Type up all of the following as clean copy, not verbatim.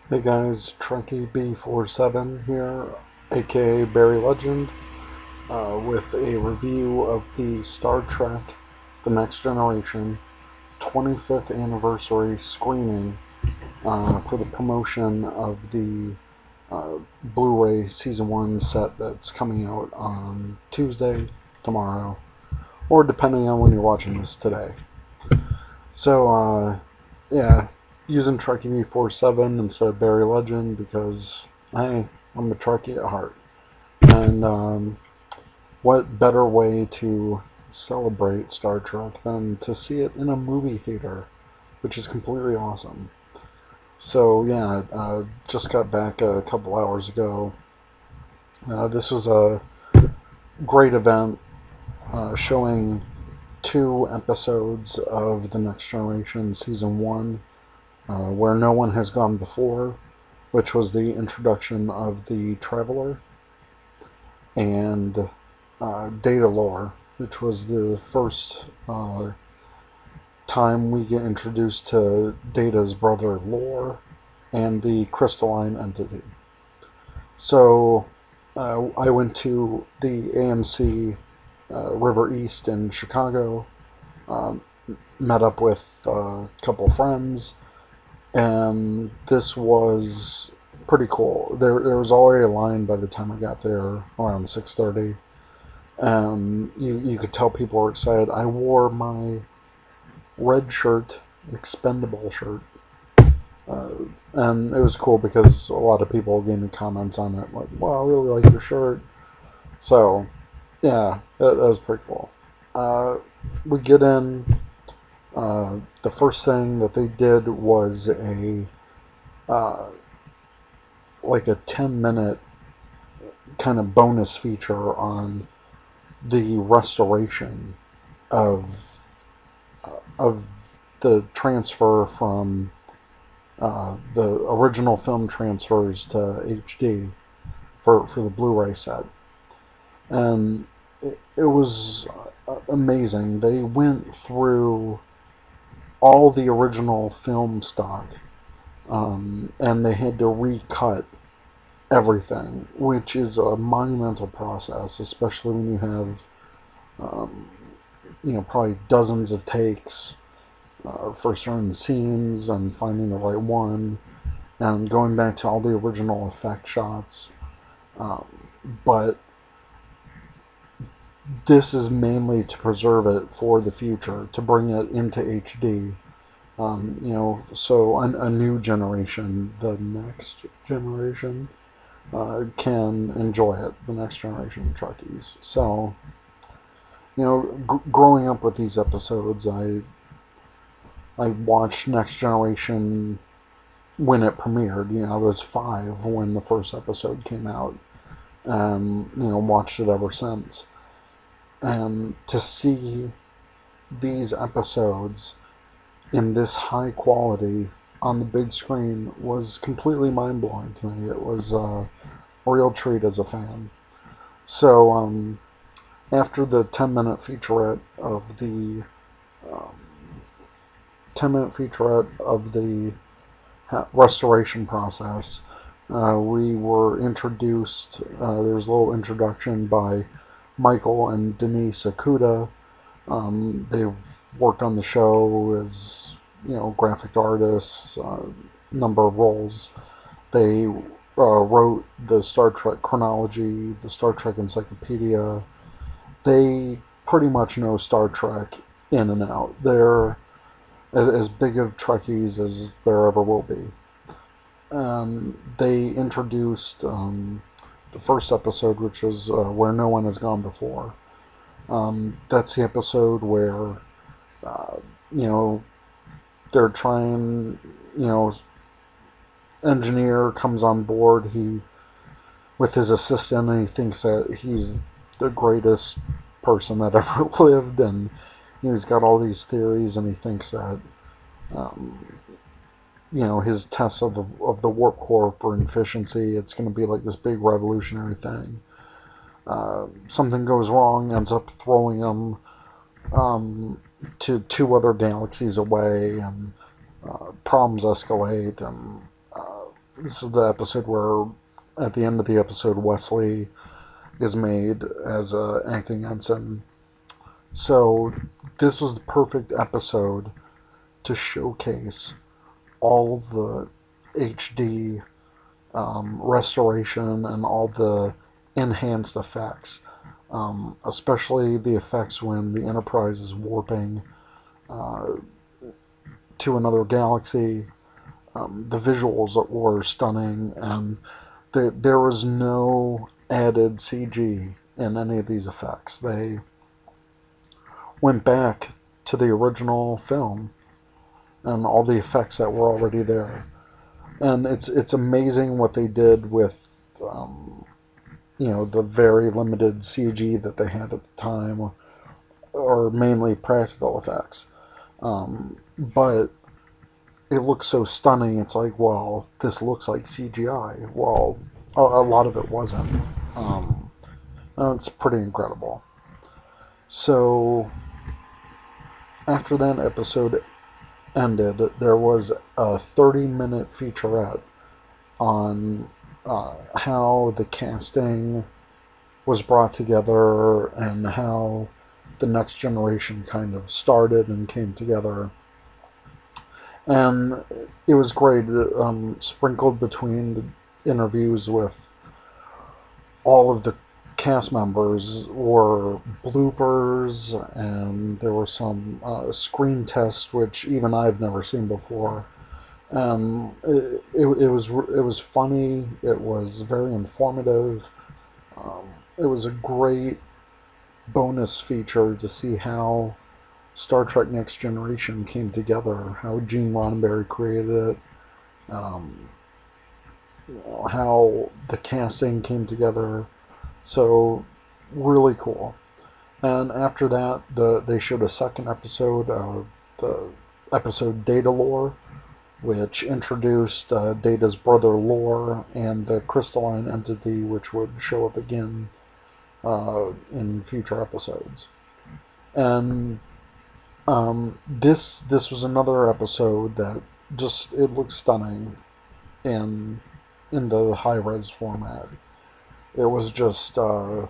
Hey guys, Trekkie B47 here, aka Barry Legend, with a review of the Star Trek The Next Generation 25th anniversary screening for the promotion of the Blu-Ray Season 1 set that's coming out on Tuesday, tomorrow, or depending on when you're watching this today. So, yeah, using Trekkie V47 instead of Barry Legend because, hey, I'm a Trekkie at heart. And what better way to celebrate Star Trek than to see it in a movie theater, which is completely awesome. So, yeah, just got back a couple hours ago. This was a great event showing two episodes of The Next Generation Season 1, Where No One Has Gone Before, which was the introduction of the Traveler, and Datalore, which was the first time we get introduced to Data's brother Lore and the crystalline entity. So I went to the AMC River East in Chicago, um, met up with a couple friends, and this was pretty cool. There was already a line by the time I got there around 6:30. You could tell people were excited. I wore my red shirt, expendable shirt, uh, and it was cool because a lot of people gave me comments on it, like, "Wow, I really like your shirt." So, yeah, that was pretty cool. Uh, we get in. The first thing that they did was a uh, like a 10-minute kind of bonus feature on the restoration of of the transfer from the original film transfers to HD for the Blu-ray set, and it was amazing. They went through all the original film stock, and they had to recut everything, which is a monumental process, especially when you have um, probably dozens of takes for certain scenes and finding the right one and going back to all the original effect shots. Um, but this is mainly to preserve it for the future, to bring it into HD. So a new generation, the next generation, can enjoy it, the next generation Trekkies. So, growing up with these episodes, I watched Next Generation when it premiered. I was 5 when the first episode came out, and watched it ever since. And to see these episodes in this high quality on the big screen was completely mind blowing to me. It was a real treat as a fan. So after the 10-minute featurette of the um, 10-minute featurette of the restoration process, we were introduced. There was a little introduction by Michael and Denise Akuda. They've worked on the show as graphic artists, number of roles. They wrote the Star Trek chronology, the Star Trek encyclopedia. They pretty much know Star Trek in and out. They're as big of Trekkies as there ever will be. They introduced the first episode, which is Where No One Has Gone Before. That's the episode where, uh, you know, they're trying, you know, engineer comes on board, he, with his assistant, and he thinks that he's the greatest person that ever lived, and he's got all these theories, and he thinks that, um, his tests of the warp core for efficiency, it's going to be like this big revolutionary thing. Something goes wrong, ends up throwing him to two other galaxies away, and problems escalate, and This is the episode where, at the end of the episode, Wesley is made as an acting ensign. So this was the perfect episode to showcase all the HD restoration and all the enhanced effects, especially the effects when the Enterprise is warping to another galaxy. The visuals were stunning, and there was no added CG in any of these effects. They went back to the original film and all the effects that were already there. And it's amazing what they did with the very limited CG that they had at the time, or mainly practical effects. But it looks so stunning. It's like, well, this looks like CGI. Well, a lot of it wasn't. It's pretty incredible. So after that episode ended, there was a 30-minute featurette on how the casting was brought together and how the Next Generation kind of started and came together. And it was great, sprinkled between the interviews with all of the cast members were bloopers, and there were some screen tests which even I've never seen before. It was funny. It was very informative. It was a great bonus feature to see how Star Trek Next Generation came together, how Gene Roddenberry created it, how the casting came together. So, really cool. And after that, they showed a second episode, the episode Datalore, which introduced Data's brother Lore and the crystalline entity, which would show up again in future episodes. And this was another episode that it looks stunning in the high res format. It was just it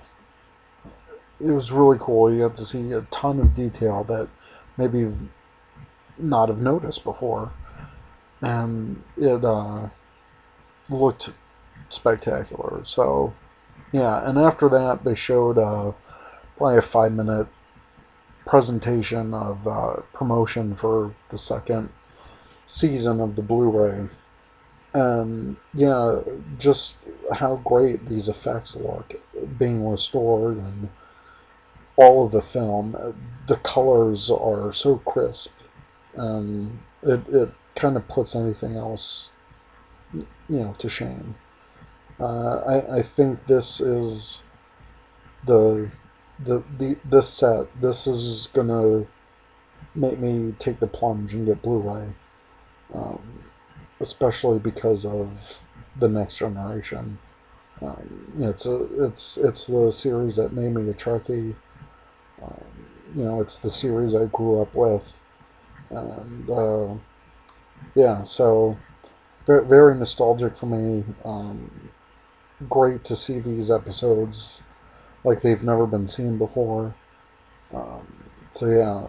was really cool. You got to see a ton of detail that maybe you've not have noticed before, and it looked spectacular. So yeah, and after that they showed probably a 5-minute presentation of promotion for the second season of the Blu-ray. And yeah, just how great these effects look being restored, and all of the film. The colors are so crisp, and it kind of puts anything else, to shame. I think this is this set. This is gonna make me take the plunge and get Blu-ray. Especially because of the Next Generation. It's the series that made me a Trekkie. It's the series I grew up with, and yeah, so very, very nostalgic for me. Great to see these episodes like they've never been seen before. So yeah,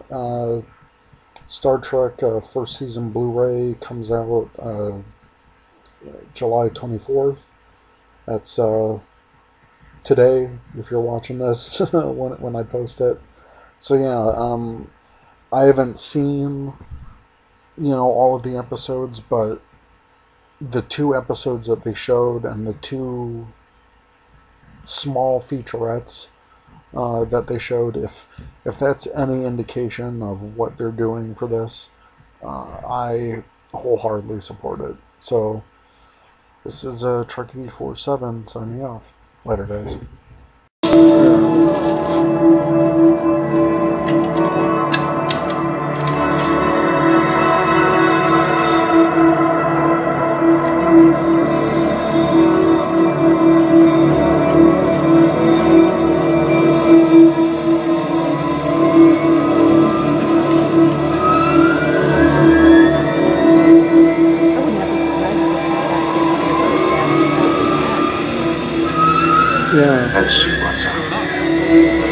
Star Trek first season Blu-ray comes out July 24th. That's today, if you're watching this when I post it. So yeah, I haven't seen all of the episodes, but the 2 episodes that they showed and the 2 small featurettes that they showed, if that's any indication of what they're doing for this, I wholeheartedly support it. So this is Trekkie 47 signing off. Later, guys. Yeah. Let's see what's up.